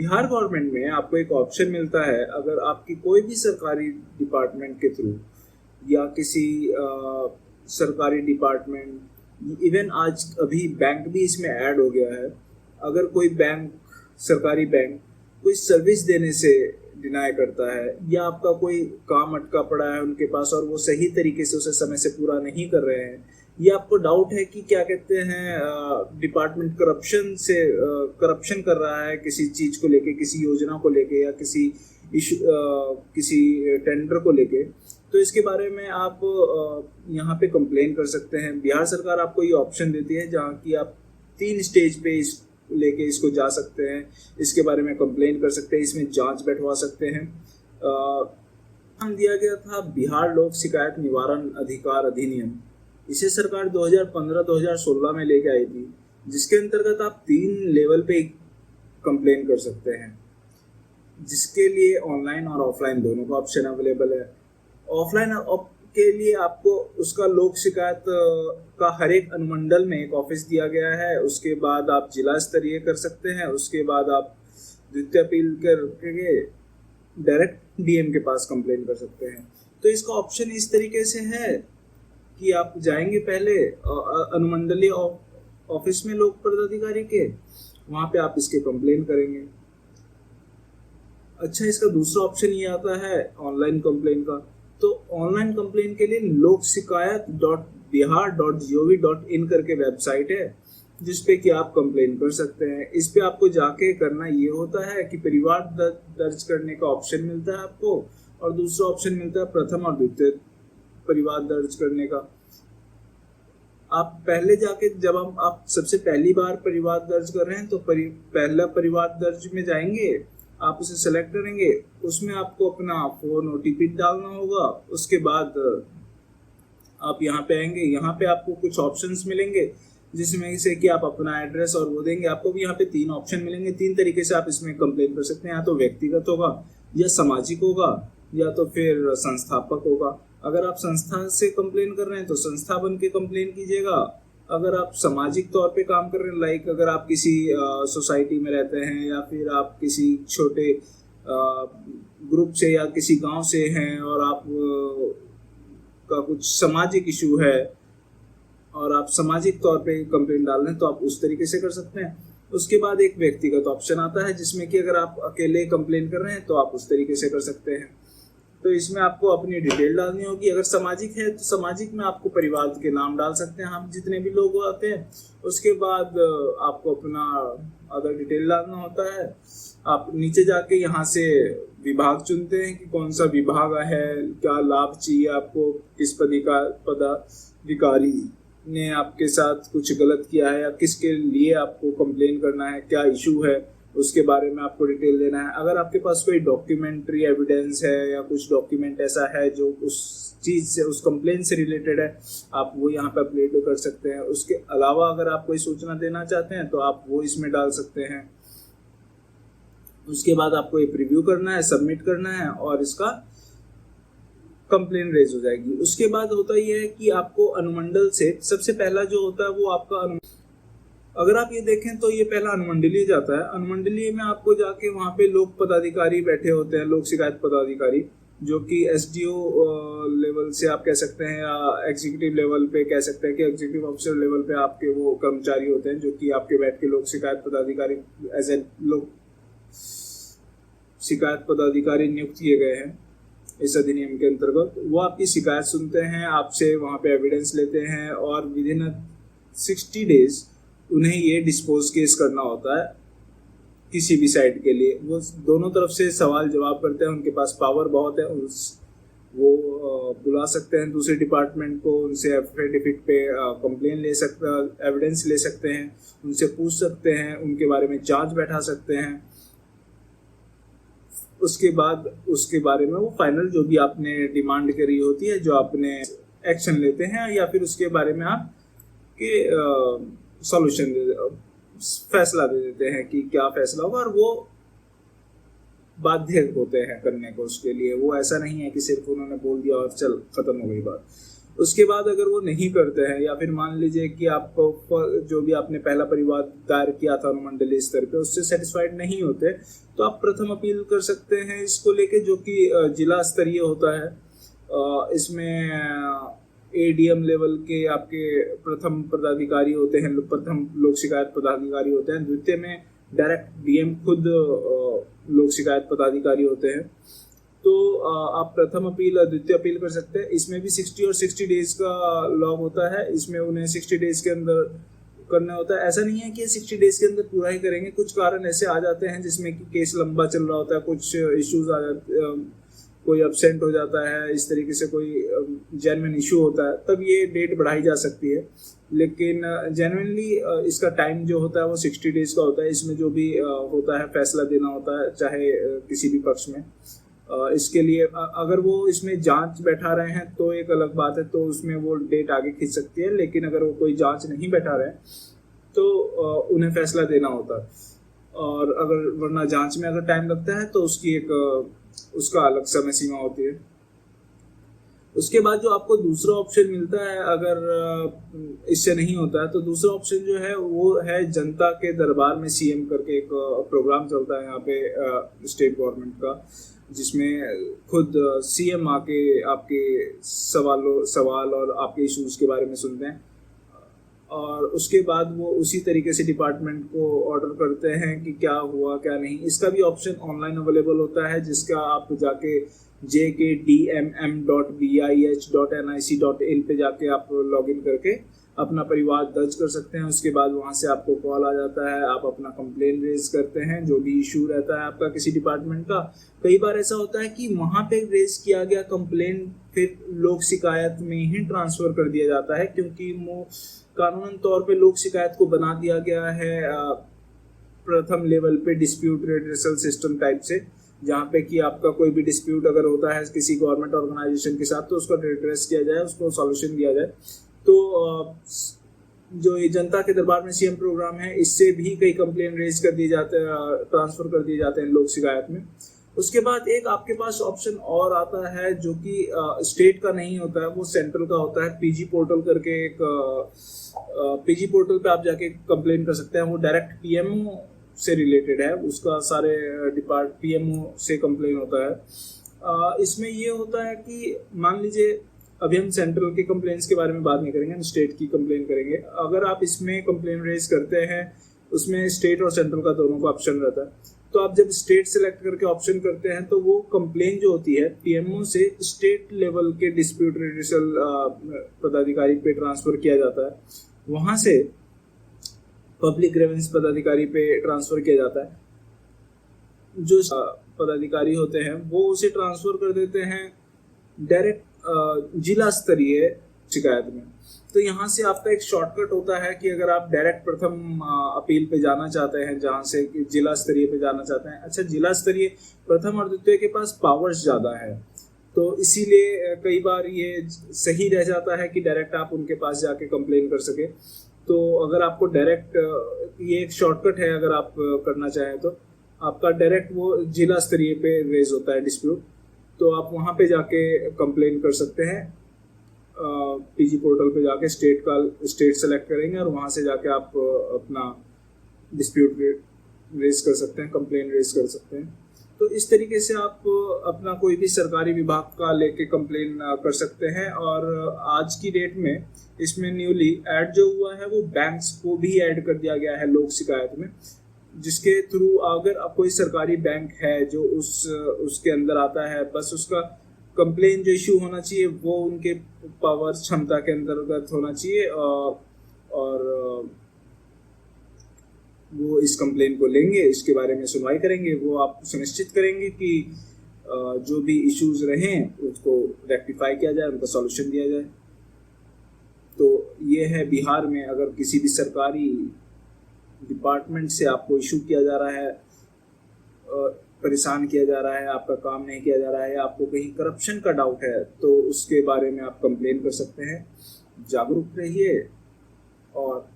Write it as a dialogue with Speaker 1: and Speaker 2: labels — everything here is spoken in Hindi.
Speaker 1: बिहार गवर्नमेंट में आपको एक ऑप्शन मिलता है, अगर आपकी कोई भी सरकारी डिपार्टमेंट के थ्रू या किसी सरकारी डिपार्टमेंट, इवन आज अभी बैंक भी इसमें ऐड हो गया है, अगर कोई बैंक, सरकारी बैंक कोई सर्विस देने से डिनाई करता है या आपका कोई काम अटका पड़ा है उनके पास और वो सही तरीके से उसे समय से पूरा नहीं कर रहे हैं, या आपको डाउट है कि क्या कहते हैं डिपार्टमेंट करप्शन कर रहा है किसी चीज को लेके, किसी योजना को लेके या किसी इशू किसी टेंडर को लेके, तो इसके बारे में आप यहाँ पे कंप्लेन कर सकते हैं। बिहार सरकार आपको ये ऑप्शन देती है जहाँ की आप 3 स्टेज पे इस लेके इसको जा सकते हैं, इसके बारे में कंप्लेन कर सकते हैं, इसमें जांच बैठवा सकते हैं। नाम दिया गया था बिहार लोक शिकायत निवारण अधिकार अधिनियम। इसे सरकार 2015-2016 में लेके आई थी, जिसके अंतर्गत आप 3 लेवल पे कंप्लेन कर सकते हैं, जिसके लिए ऑनलाइन और ऑफलाइन दोनों का ऑप्शन अवेलेबल है। ऑफलाइन के लिए आपको उसका लोक शिकायत का हर एक अनुमंडल में एक ऑफिस दिया गया है, उसके बाद आप जिला स्तरीय कर सकते हैं, उसके बाद आप द्वितीय अपील करके डायरेक्ट डीएम के पास कंप्लेन कर सकते हैं। तो इसका ऑप्शन इस तरीके से है कि आप जाएंगे पहले अनुमंडलीय ऑफिस में लोक पदाधिकारी के, वहां पे आप इसके कंप्लेन करेंगे। अच्छा, इसका दूसरा ऑप्शन ये आता है ऑनलाइन कंप्लेन का। तो ऑनलाइन कंप्लेन के लिए lokshikayat.bihar.gov.in करके वेबसाइट है, जिसपे कि आप कंप्लेन कर सकते हैं। इस पे आपको जाके करना ये होता है कि परिवार दर्ज करने का ऑप्शन मिलता है आपको, और दूसरा ऑप्शन मिलता है प्रथम और द्वितीय परिवार दर्ज करने का। आप पहले जाके जब आप सबसे पहली बार परिवार दर्ज कर रहे हैं तो पहला परिवार दर्ज में जाएंगे, आप उसे सेलेक्ट करेंगे, उसमें आपको अपना फोन ओटीपी डालना होगा। उसके बाद आप यहाँ पे आएंगे, यहाँ पे आपको कुछ ऑप्शंस मिलेंगे जिसमें से कि आप अपना एड्रेस और वो देंगे। आपको भी यहाँ पे 3 ऑप्शन मिलेंगे। 3 तरीके से आप इसमें कंप्लेन कर सकते हैं, या तो व्यक्तिगत होगा, या सामाजिक होगा, या तो फिर संस्थापक होगा। अगर आप संस्था से कंप्लेन कर रहे हैं तो संस्था बन के कंप्लेन कीजिएगा। अगर आप सामाजिक तौर पे काम कर रहे हैं, लाइक अगर आप किसी सोसाइटी में रहते हैं या फिर आप किसी छोटे ग्रुप से या किसी गांव से हैं और आप का कुछ सामाजिक इशू है और आप सामाजिक तौर पे कंप्लेन डाल रहे हैं, तो आप उस तरीके से कर सकते हैं। उसके बाद एक व्यक्तिगत ऑप्शन आता है जिसमें कि अगर आप अकेले कंप्लेन कर रहे हैं तो आप उस तरीके से कर सकते हैं। तो इसमें आपको अपनी डिटेल डालनी होगी। अगर सामाजिक है तो सामाजिक में आपको परिवार के नाम डाल सकते हैं, हम जितने भी लोग आते हैं। उसके बाद आपको अपना अदर डिटेल डालना होता है। आप नीचे जाके यहाँ से विभाग चुनते हैं कि कौन सा विभाग है, क्या लाभ चाहिए आपको, किस पदाधिकारी ने आपके साथ कुछ गलत किया है या किसके लिए आपको कंप्लेन करना है, क्या इशू है, उसके बारे में आपको डिटेल देना है। अगर आपके पास कोई डॉक्यूमेंट्री एविडेंस है या कुछ डॉक्यूमेंट ऐसा है जो उस चीज़ से, उस कंप्लेन से रिलेटेड है, आप वो यहाँ पे अपलोड कर सकते हैं। उसके अलावा अगर आप कोई सूचना देना चाहते हैं तो आप वो इसमें डाल सकते हैं। उसके बाद आपको ये प्रीव्यू करना है, सबमिट करना है और इसका कंप्लेन रेज हो जाएगी। उसके बाद होता ये है कि आपको अनुमंडल से सबसे पहला जो होता है वो आपका अगर आप ये देखें तो ये पहला अनुमंडलीय जाता है। अनुमंडलीय में आपको जाके वहाँ पे लोक पदाधिकारी बैठे होते हैं, लोक शिकायत पदाधिकारी, जो कि एसडीओ लेवल से आप कह सकते हैं या एग्जीक्यूटिव लेवल पे कह सकते हैं कि एग्जीक्यूटिव ऑफिसर लेवल पे आपके वो कर्मचारी होते हैं जो कि आपके बैठ के लोक शिकायत पदाधिकारी एज ए लोक शिकायत पदाधिकारी नियुक्त किए गए हैं इस अधिनियम के अंतर्गत। वो आपकी शिकायत सुनते हैं, आपसे वहाँ पे एविडेंस लेते हैं और विद इन 60 डेज उन्हें ये डिस्पोज केस करना होता है किसी भी साइड के लिए। वो दोनों तरफ से सवाल जवाब करते हैं, उनके पास पावर बहुत है। वो बुला सकते हैं दूसरे डिपार्टमेंट को, उनसे एफिडेविट पे कंप्लेन ले सकते, एविडेंस ले सकते हैं, उनसे पूछ सकते हैं, उनके बारे में जांच बैठा सकते हैं। उसके बाद उसके बारे में वो फाइनल जो भी आपने डिमांड करी होती है, जो आपने एक्शन लेते हैं, या फिर उसके बारे में आप के सॉल्यूशन फैसला दे देते हैं कि क्या फैसला होगा, और वो बाध्य होते हैं करने को उसके लिए। वो ऐसा नहीं है कि सिर्फ उन्होंने बोल दिया और चल खत्म हो गई बात। उसके बाद अगर वो नहीं करते हैं या फिर मान लीजिए कि आपको जो भी आपने पहला परिवाद दायर किया था अनुमंडलीय स्तर पे उससे सेटिस्फाइड नहीं होते, तो आप प्रथम अपील कर सकते हैं इसको लेके, जो कि जिला स्तरीय होता है। इसमें एडीएम लेवल के आपके प्रथम पदाधिकारी होते हैं, प्रथम लोक शिकायत पदाधिकारी होते हैं। द्वितीय में डायरेक्ट डीएम खुद लोक शिकायत पदाधिकारी होते हैं। तो आप प्रथम अपील और द्वितीय अपील कर सकते हैं। इसमें भी 60 और 60 डेज का लॉग होता है। इसमें उन्हें 60 डेज के अंदर करना होता है। ऐसा नहीं है कि 60 डेज के अंदर पूरा ही करेंगे, कुछ कारण ऐसे आ जाते हैं जिसमें कि केस लंबा चल रहा होता है, कुछ इश्यूज आ जाते, कोई अब्सेंट हो जाता है, इस तरीके से कोई जेन्युइन इशू होता है, तब ये डेट बढ़ाई जा सकती है। लेकिन जेन्युइनली इसका टाइम जो होता है वो 60 डेज का होता है। इसमें जो भी होता है फैसला देना होता है, चाहे किसी भी पक्ष में। इसके लिए अगर वो इसमें जांच बैठा रहे हैं तो एक अलग बात है, तो उसमें वो डेट आगे खींच सकती है। लेकिन अगर वो कोई जांच नहीं बैठा रहे तो उन्हें फैसला देना होता है। और अगर वरना जांच में अगर टाइम लगता है तो उसकी एक उसका अलग समय सीमा होती है। उसके बाद जो आपको दूसरा ऑप्शन मिलता है, अगर इससे नहीं होता है तो दूसरा ऑप्शन जो है वो है जनता के दरबार में सीएम करके एक प्रोग्राम चलता है यहाँ पे स्टेट गवर्नमेंट का, जिसमें खुद सीएम आके आपके सवाल और आपके इश्यूज के बारे में सुनते हैं। और उसके बाद वो उसी तरीके से डिपार्टमेंट को ऑर्डर करते हैं कि क्या हुआ क्या नहीं। इसका भी ऑप्शन ऑनलाइन अवेलेबल होता है, जिसका आप जाके jkdmm.bih.nic.in पे जाके आप लॉगिन करके अपना परिवाद दर्ज कर सकते हैं। उसके बाद वहाँ से आपको कॉल आ जाता है, आप अपना कंप्लेन रेज करते हैं, जो भी इशू रहता है आपका किसी डिपार्टमेंट का। कई बार ऐसा होता है कि वहाँ पे रेज किया गया कंप्लेन फिर लोक शिकायत में ही ट्रांसफर कर दिया जाता है, क्योंकि वो कानूनन तौर पे लोक शिकायत को बना दिया गया है प्रथम लेवल पे डिस्प्यूट रिड्रेसल सिस्टम टाइप से, जहाँ पे कि आपका कोई भी डिस्प्यूट अगर होता है किसी गवर्नमेंट ऑर्गेनाइजेशन के साथ तो उसका रिड्रेस किया जाए, उसको सॉल्यूशन दिया जाए। तो जो ये जनता के दरबार में सीएम प्रोग्राम है, इससे भी कई कंप्लेन रेज कर दिए जाते हैं, ट्रांसफर कर दिए जाते हैं लोक शिकायत में। उसके बाद एक आपके पास ऑप्शन और आता है जो कि स्टेट का नहीं होता है, वो सेंट्रल का होता है। पीजी पोर्टल करके एक पीजी पोर्टल पे आप जाके कंप्लेन कर सकते हैं। वो डायरेक्ट पीएमओ से रिलेटेड है, उसका सारे पीएमओ से कंप्लेन होता है। इसमें ये होता है कि मान लीजिए अभी हम सेंट्रल के कंप्लेंट्स के बारे में बात नहीं करेंगे, हम स्टेट की कंप्लेन करेंगे। अगर आप इसमें कंप्लेन रेज करते हैं, उसमें स्टेट और सेंट्रल का दोनों का ऑप्शन रहता है। तो आप जब स्टेट सेलेक्ट करके ऑप्शन करते हैं तो वो कंप्लेन जो होती है पीएमओ से स्टेट लेवल के डिस्प्यूट रिड्रेसल पदाधिकारी पे ट्रांसफर किया जाता है, वहां से पब्लिक ग्रीवेंस पदाधिकारी पे ट्रांसफर किया जाता है। जो पदाधिकारी होते हैं वो उसे ट्रांसफर कर देते हैं डायरेक्ट जिला स्तरीय शिकायत में। तो यहाँ से आपका एक शॉर्टकट होता है कि अगर आप डायरेक्ट प्रथम अपील पे जाना चाहते हैं, जहाँ से जिला स्तरीय पे जाना चाहते हैं। अच्छा, जिला स्तरीय प्रथम और द्वितीय के पास पावर्स ज़्यादा है, तो इसीलिए कई बार ये सही रह जाता है कि डायरेक्ट आप उनके पास जाके कंप्लेन कर सके। तो अगर आपको डायरेक्ट, ये एक शॉर्टकट है, अगर आप करना चाहें तो आपका डायरेक्ट वो जिला स्तरीय पे रेज होता है डिस्प्यूट, तो आप वहाँ पे जाके कंप्लेन कर सकते हैं। पीजी पोर्टल पे जाके स्टेट सेलेक्ट करेंगे और वहाँ से जाके आप अपना डिस्प्यूट रेज कर सकते हैं, कंप्लेन रेज कर सकते हैं। तो इस तरीके से आप अपना कोई भी सरकारी विभाग का लेके कंप्लेन कर सकते हैं। और आज की डेट में इसमें न्यूली ऐड जो हुआ है वो बैंक्स को भी ऐड कर दिया गया है लोक शिकायत में, जिसके थ्रू अगर कोई सरकारी बैंक है जो उसके अंदर आता है, बस उसका कंप्लेन जो इशू होना चाहिए वो उनके पावर क्षमता के अंतर्गत होना चाहिए, और वो इस कंप्लेन को लेंगे, इसके बारे में सुनवाई करेंगे। वो आप सुनिश्चित करेंगे कि जो भी इश्यूज रहें उसको रेक्टिफाई किया जाए, उनका सॉल्यूशन दिया जाए। तो ये है बिहार में अगर किसी भी सरकारी डिपार्टमेंट से आपको इशू किया जा रहा है, परेशान किया जा रहा है, आपका काम नहीं किया जा रहा है, आपको कहीं करप्शन का डाउट है, तो उसके बारे में आप कंप्लेन कर सकते हैं। जागरूक रहिए और